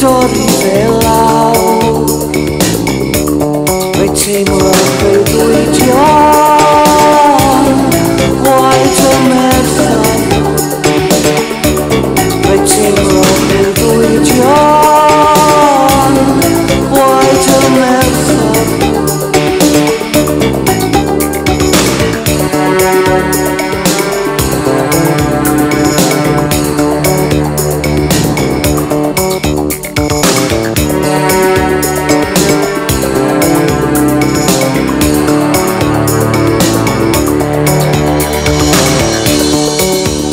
torri fel law Fe teimlo fel dwy dion Gwaed o merthau Fe teimlo fel dwy dion Gwaed o merthau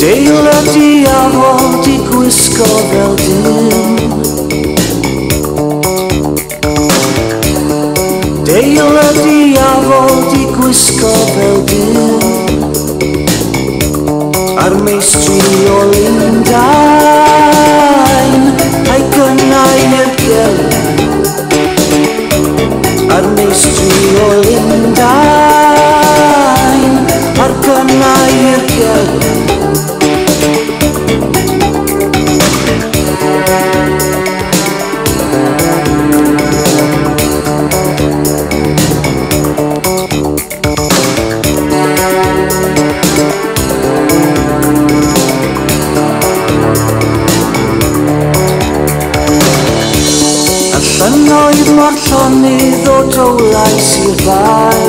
Deile diafol di gwisgo fel dyn Deile diafol di gwisgo fel dyn A'r meistri o Lundain a'i gynnau i'r gelyn A'r meistri o Lundain a'r gynnau i'r gelyn Llynoedd mor llonydd o dowlais i'r fai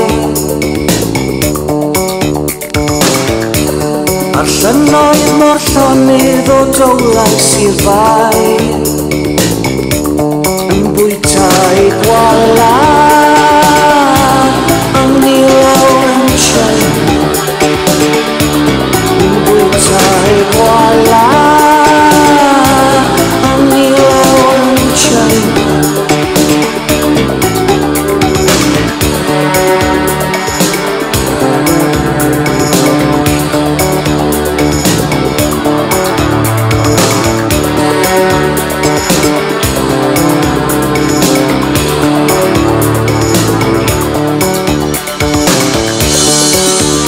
A'r llynoedd mor llonydd o dowlais i'r fai Yn bwytau gwala Yn nilaw yn trin Yn bwytau gwala Yn nilaw yn trin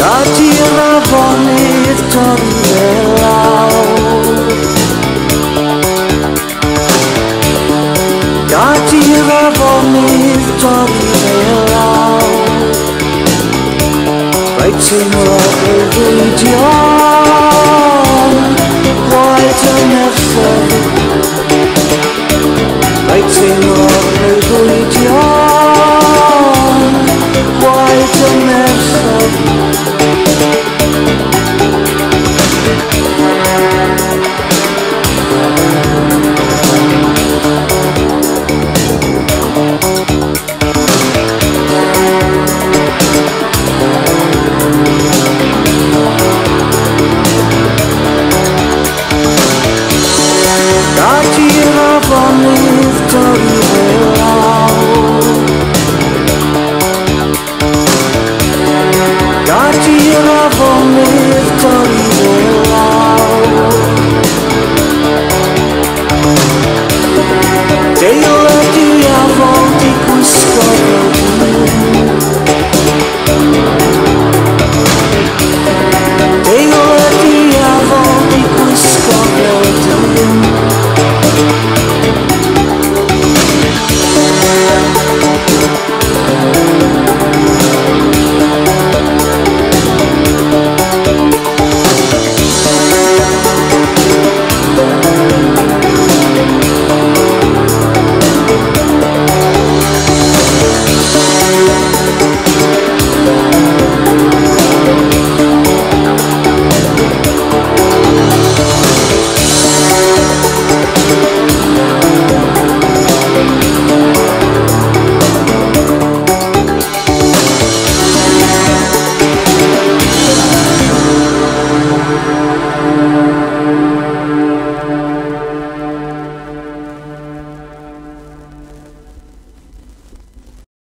Gadir afonydd dorri fel law Gadir afonydd dorri fel law Rhaid teimlo fel fwydion Gwaed y merthau Rhaid teimlo fel fwydion Gwaed y merthau Gadir afonydd dorri fel law Gadir afonydd dorri fel law Deile